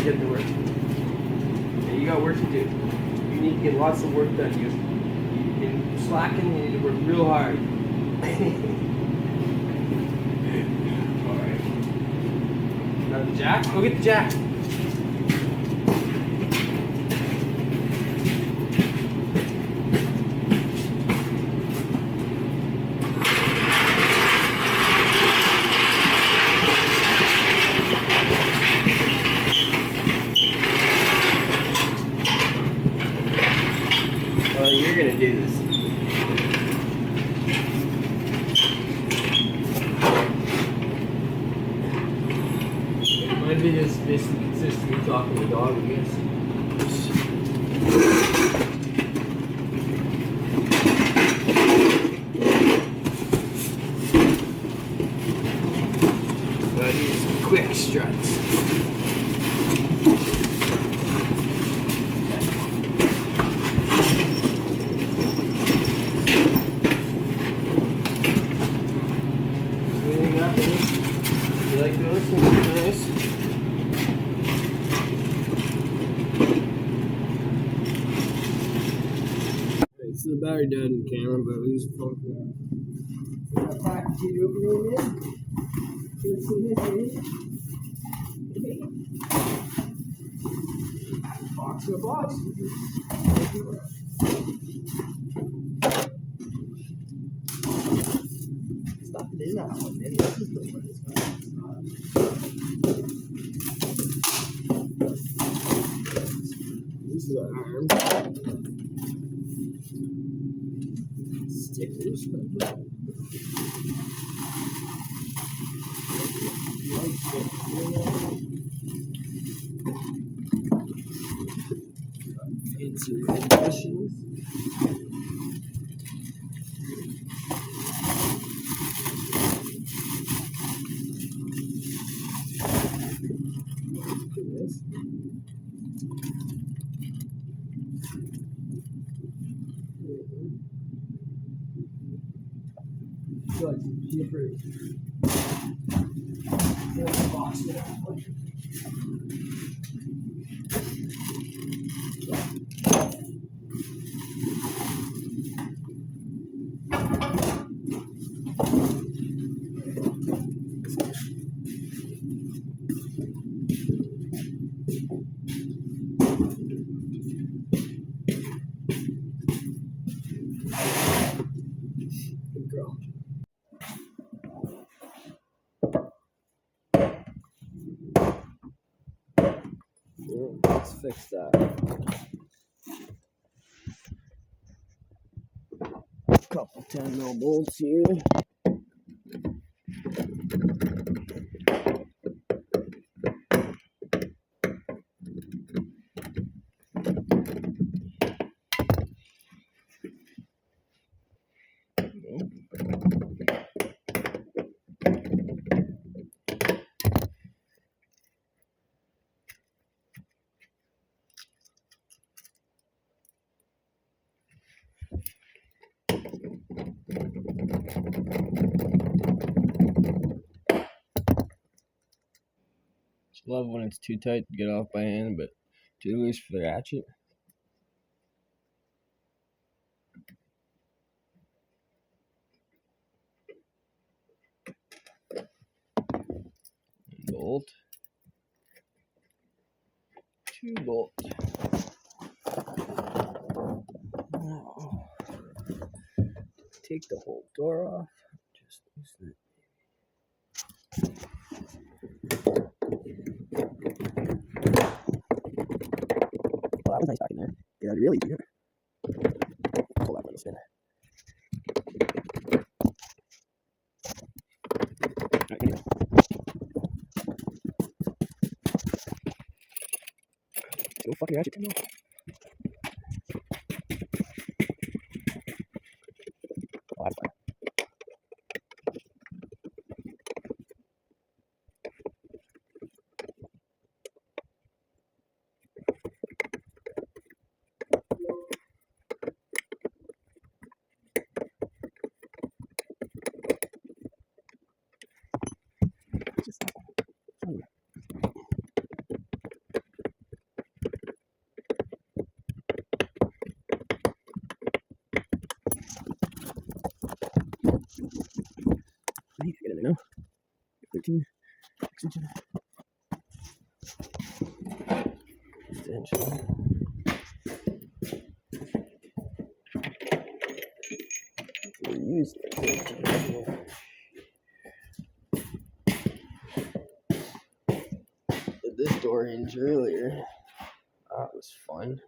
get to work. Yeah, you got work to do. You need to get lots of work done. You've been slacking. You need to work real hard. All right. Got the jack? Go get the jack. You're gonna do this. My video is basically consists of me talking to the dog, I guess. Gotta do some quick struts. You like those? Nice. Right, so the battery died in the camera, but we use the phone for that. Got a package you open it in. Let's see this in. Box in a box. Stop it in that one, man. This is the one that's got This is our arm. Stickers. Fancy red bushings. Like jippers. There's a box there. Good girl. Let's fix that. Couple 10mm bolts here. Love when it's too tight to get off by hand, but too loose for the ratchet. Bolt. 2 bolt. Now, take the whole door off. Just loosen it. Well, that was nice back in there. Yeah, that'd really easy. Pull that one spin. Alright, anyway. Go fucking ratchet. No. Oh, that's fine. Used this door hinge earlier. That was fun.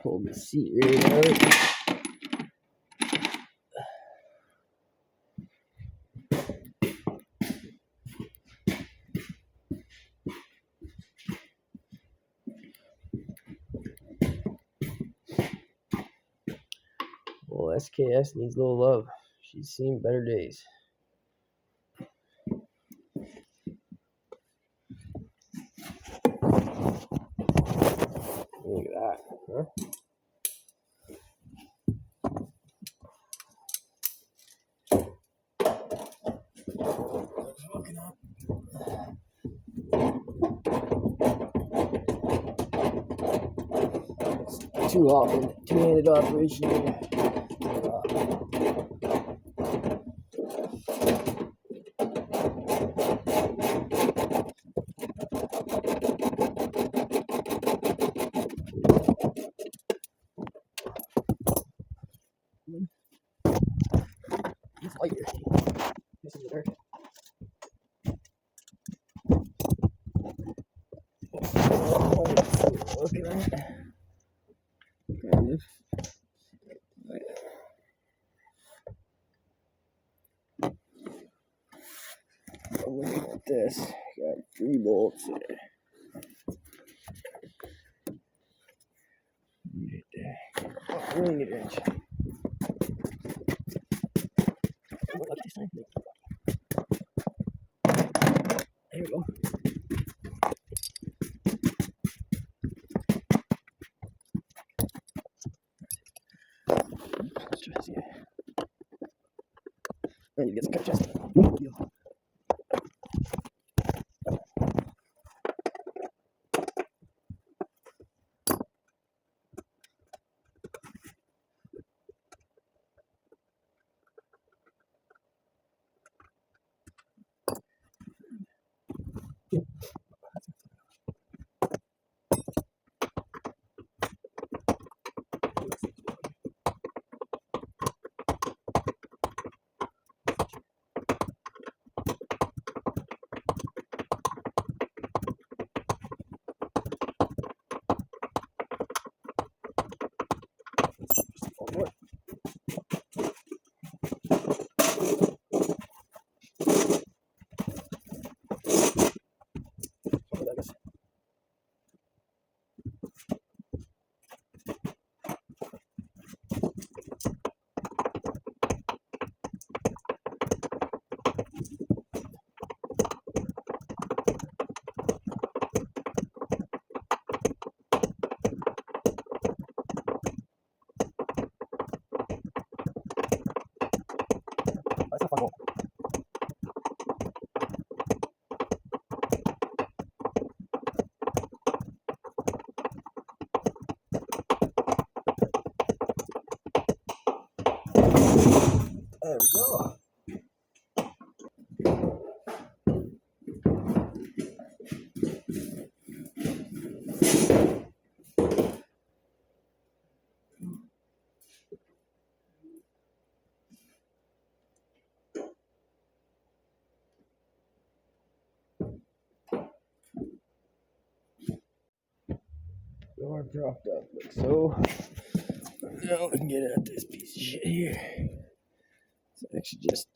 Pulled the seat right out. Well, SKS needs a little love. She's seen better days. Look at that, huh? Fucking up. Too often, two-handed operation here. It's lighter. This is dark. Look at that. Kind of. Look at this. Got 3 bolts there. Right there. Oh, really need a wrench. Look at this thing. There we go. Let's try this here. I need to get some cut chest. There we go. Door dropped up like so. Now we can get at this piece of shit here. It's actually just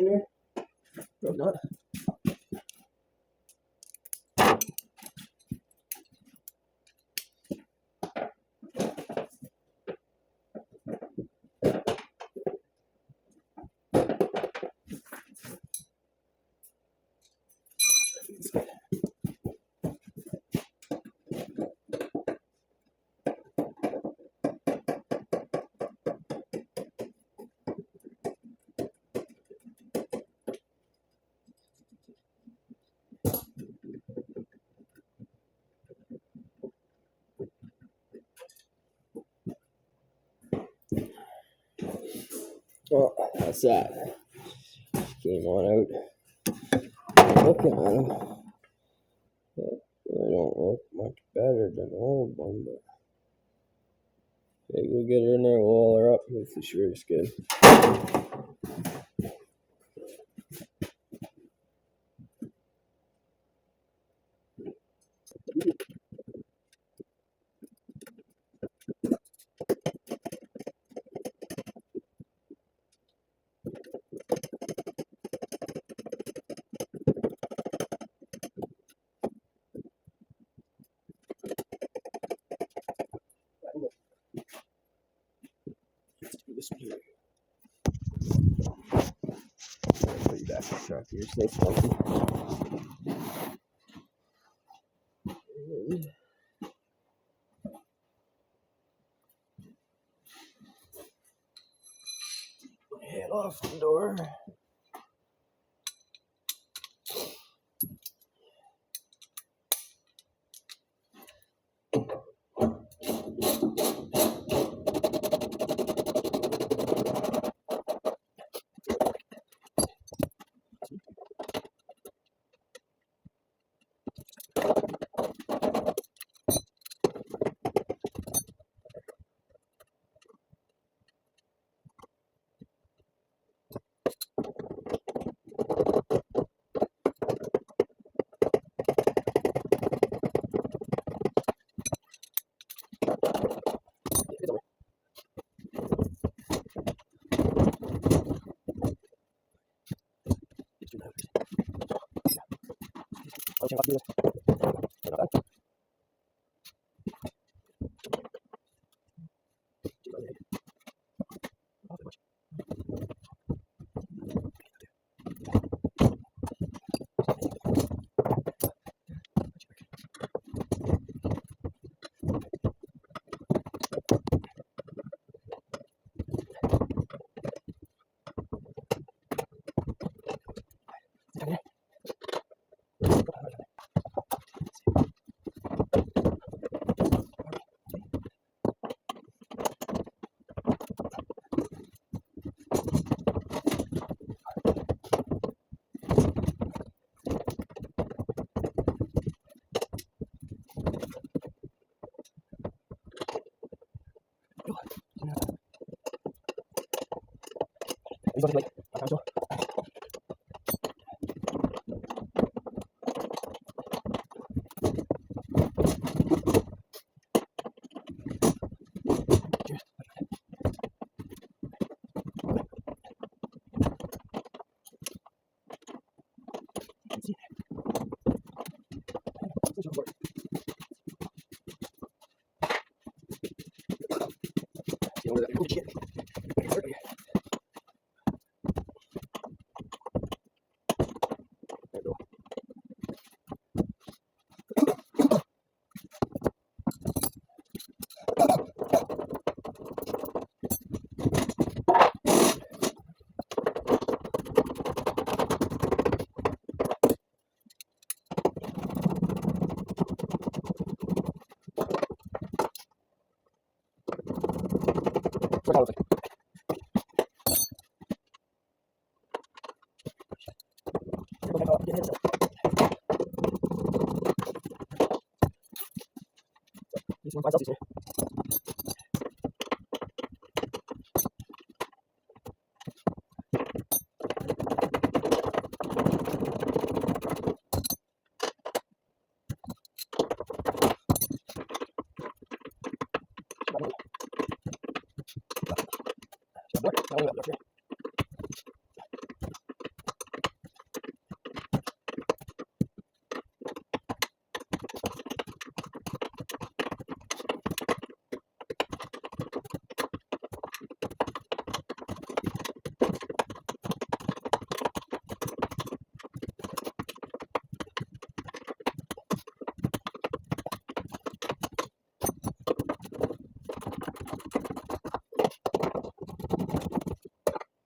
in there? Probably not. Well, that's that. Came on out. Looking at them. They don't look much better than the old one, but okay, we'll get her in there, we'll haul her up. Hopefully she works good. Let's do this one here. Put you back in the truck here, stay funky. Head off the door.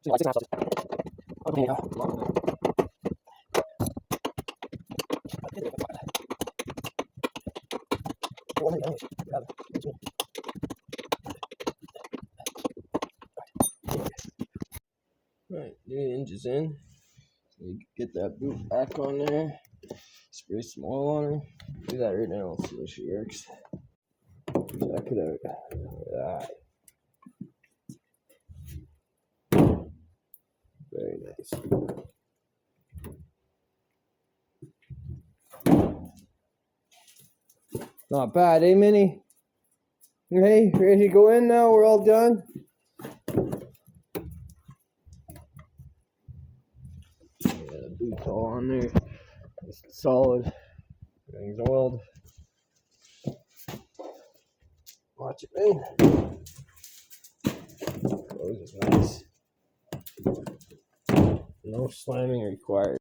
Right, new hinges in. So you get that boot back on there. Spray some oil on her. Do that right now. See if she works. Check it out. Alright. Very nice. Not bad, eh, Minnie? Hey, ready to go in now? We're all done. Yeah, the boot's all on there. It's solid. Everything's oiled. Watch it, man. Close is nice. No slamming required.